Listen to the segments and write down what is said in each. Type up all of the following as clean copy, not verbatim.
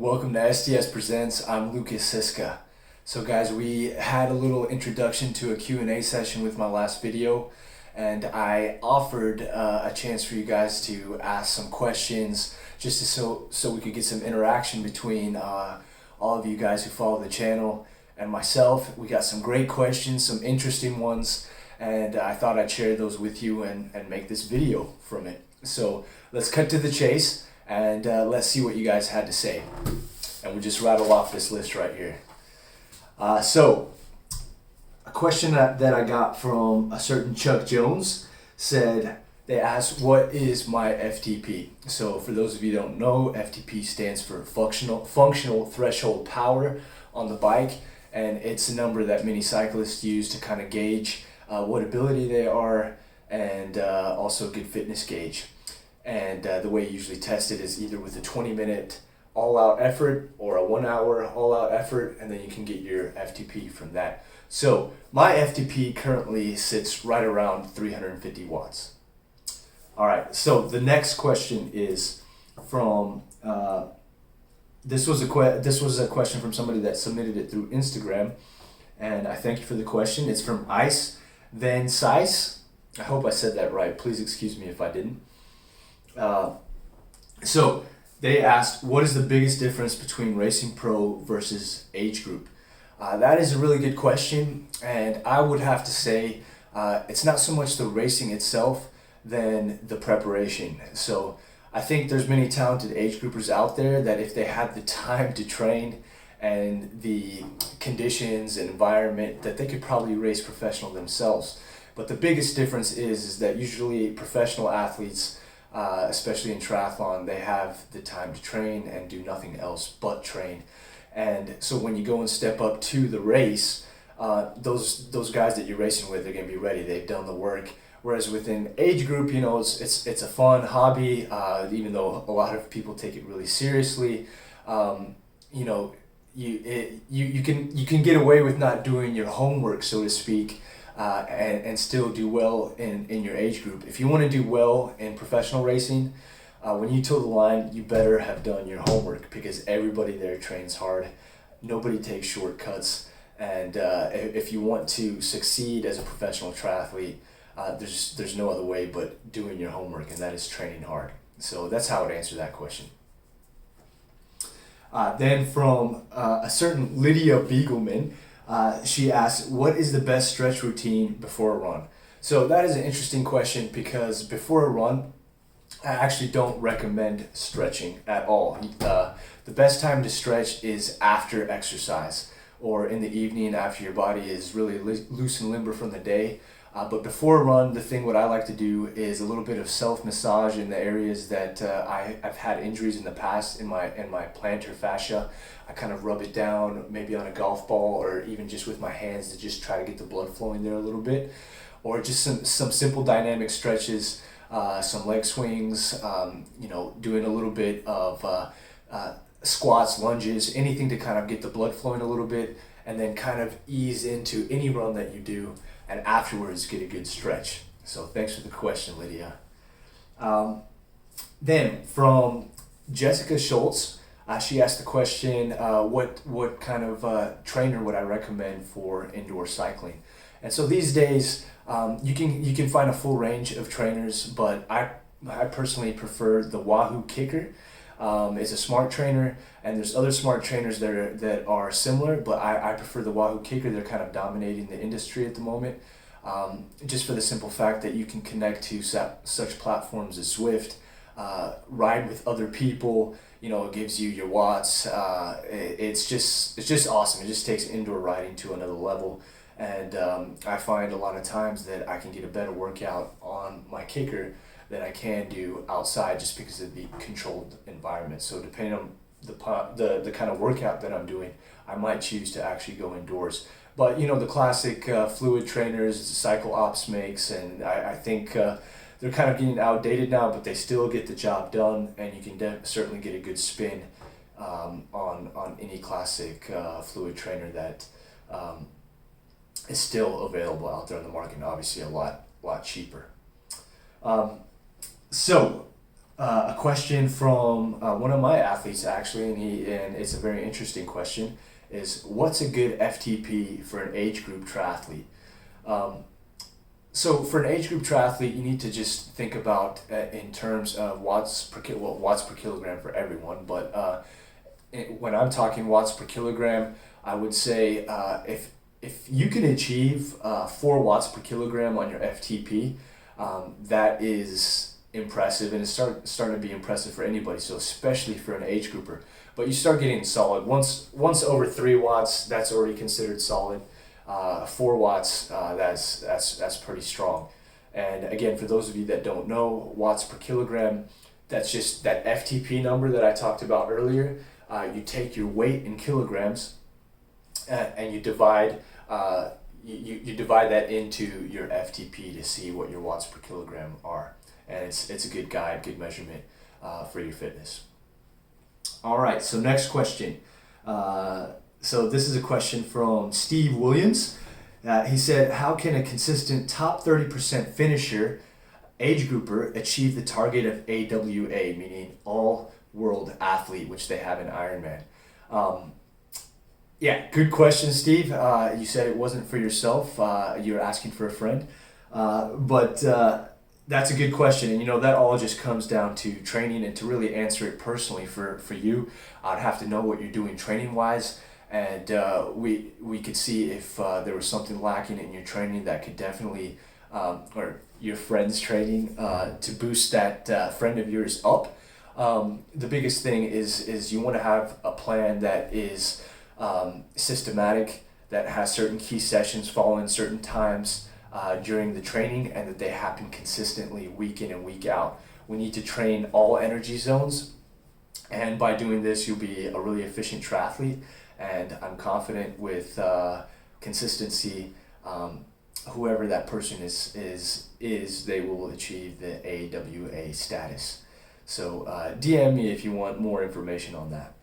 Welcome to SDS Presents. I'm Lucas Siska. So guys, we had a little introduction to a Q&A session with my last video, and I offered a chance for you guys to ask some questions just so we could get some interaction between all of you guys who follow the channel and myself. We got some great questions, some interesting ones, and I thought I'd share those with you and make this video from it. So let's cut to the chase and let's see what you guys had to say. And we'll just rattle off this list right here. So a question that I got from a certain Chuck Jones said, they asked, what is my FTP? So for those of you who don't know, FTP stands for functional threshold power on the bike, and it's a number that many cyclists use to kind of gauge what ability they are, and also a good fitness gauge. And the way you usually test it is either with a 20-minute all-out effort or a 1-hour all-out effort, and then you can get your FTP from that. So my FTP currently sits right around 350 watts. All right, so the next question is from, this was a question from somebody that submitted it through Instagram, and I thank you for the question. It's from Ice Van Sice. I hope I said that right. Please excuse me if I didn't. So they asked, what is the biggest difference between Racing Pro versus age group? That is a really good question, and I would have to say it's not so much the racing itself than the preparation. So I think there's many talented age groupers out there that if they had the time to train and the conditions and environment, that they could probably race professional themselves. But the biggest difference is that usually professional athletes, especially in triathlon, they have the time to train and do nothing else but train. And so when you go and step up to the race, those guys that you're racing with are going to be ready. They've done the work. Whereas within age group, you know, it's a fun hobby, even though a lot of people take it really seriously. You know, you can get away with not doing your homework, so to speak, and still do well in your age group. If you want to do well in professional racing, when you toe the line, you better have done your homework, because everybody there trains hard. Nobody takes shortcuts, and if you want to succeed as a professional triathlete, there's no other way but doing your homework, and that is training hard. So that's how I would answer that question. Then from a certain Lydia Beagleman, she asked, what is the best stretch routine before a run? So that is an interesting question, because before a run, I actually don't recommend stretching at all. The best time to stretch is after exercise, or in the evening after your body is really loose and limber from the day. But before a run, what I like to do is a little bit of self-massage in the areas that I've had injuries in the past in my plantar fascia. I kind of rub it down, maybe on a golf ball, or even just with my hands, to just try to get the blood flowing there a little bit. Or just some simple dynamic stretches, some leg swings, you know, doing a little bit of squats, lunges, anything to kind of get the blood flowing a little bit, and then kind of ease into any run that you do, and afterwards get a good stretch. So thanks for the question, Lydia. Then from Jessica Schultz, she asked the question, what kind of trainer would I recommend for indoor cycling? And so these days, you can find a full range of trainers, but I personally prefer the Wahoo Kicker. It's a smart trainer, and there's other smart trainers that are similar, but I prefer the Wahoo Kicker. They're kind of dominating the industry at the moment, just for the simple fact that you can connect to such platforms as Zwift, ride with other people. You know, it gives you your watts. It's just awesome. It just takes indoor riding to another level, and I find a lot of times that I can get a better workout on my Kicker than I can do outside, just because of the controlled environment. So depending on the kind of workout that I'm doing, I might choose to actually go indoors. But you know, the classic fluid trainers, Cycle Ops makes, and I think they're kind of getting outdated now, but they still get the job done, and you can certainly get a good spin on any classic fluid trainer that is still available out there on the market, and obviously a lot cheaper. So a question from one of my athletes actually, and it's a very interesting question. Is what's a good FTP for an age group triathlete? So for an age group triathlete, you need to just think about in terms of watts per kilogram for everyone. But when I'm talking watts per kilogram, I would say if you can achieve 4 watts per kilogram on your FTP, that is impressive, and it's starting to be impressive for anybody. So especially for an age grouper. But you start getting solid once over 3 watts. That's already considered solid. 4 watts, that's pretty strong. And again, for those of you that don't know, watts per kilogram, that's just that FTP number that I talked about earlier. You take your weight in kilograms, and you divide you divide that into your FTP to see what your watts per kilogram are, and it's a good guide, good measurement for your fitness. All right, so next question. So this is a question from Steve Williams. He said, how can a consistent top 30% finisher, age grouper, achieve the target of AWA, meaning all world athlete, which they have in Ironman? Yeah, good question, Steve. You said it wasn't for yourself. You're asking for a friend. But that's a good question. And, that all just comes down to training. And to really answer it personally for you, I'd have to know what you're doing training-wise. And we could see if there was something lacking in your training that could definitely, or your friend's training, to boost that friend of yours up. The biggest thing is you want to have a plan that is systematic, that has certain key sessions following certain times during the training, and that they happen consistently week in and week out. We need to train all energy zones, and by doing this, you'll be a really efficient triathlete. And I'm confident with consistency, whoever that person is, they will achieve the AWA status. So DM me if you want more information on that.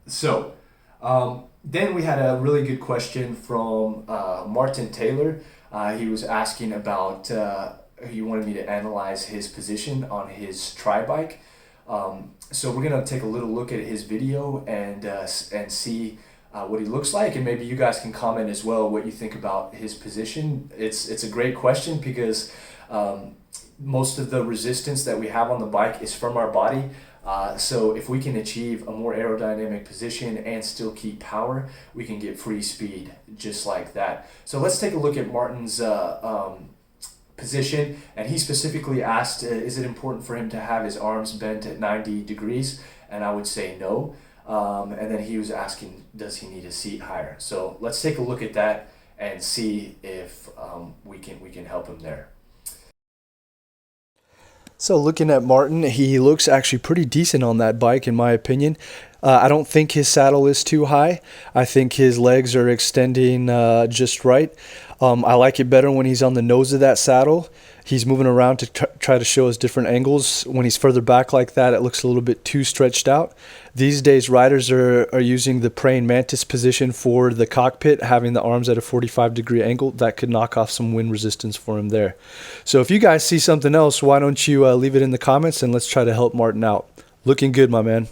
So then we had a really good question from Martin Taylor. He was asking about, he wanted me to analyze his position on his tri bike. So we're gonna take a little look at his video and see what he looks like, and maybe you guys can comment as well what you think about his position. It's a great question because most of the resistance that we have on the bike is from our body. So if we can achieve a more aerodynamic position and still keep power, we can get free speed just like that. So let's take a look at Martin's position, and he specifically asked, is it important for him to have his arms bent at 90 degrees? And I would say no. And then he was asking, does he need a seat higher? So let's take a look at that and see if we can help him there. So looking at Martin, he looks actually pretty decent on that bike in my opinion. I don't think his saddle is too high. I think his legs are extending just right. I like it better when he's on the nose of that saddle. He's moving around to try to show us different angles. When he's further back like that, it looks a little bit too stretched out. These days, riders are using the praying mantis position for the cockpit, having the arms at a 45-degree angle. That could knock off some wind resistance for him there. So if you guys see something else, why don't you leave it in the comments, and let's try to help Martin out. Looking good, my man.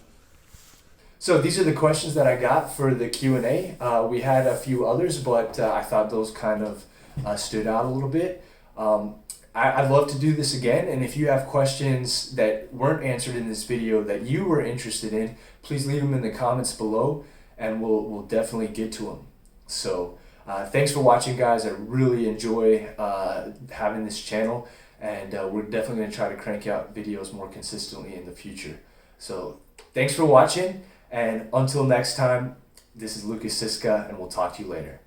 So these are the questions that I got for the Q&A. We had a few others, but I thought those kind of stood out a little bit. I'd love to do this again, and if you have questions that weren't answered in this video that you were interested in, please leave them in the comments below, and we'll definitely get to them. So thanks for watching, guys. I really enjoy having this channel, and we're definitely going to try to crank out videos more consistently in the future. So thanks for watching, and until next time, this is Lucas Siska, and we'll talk to you later.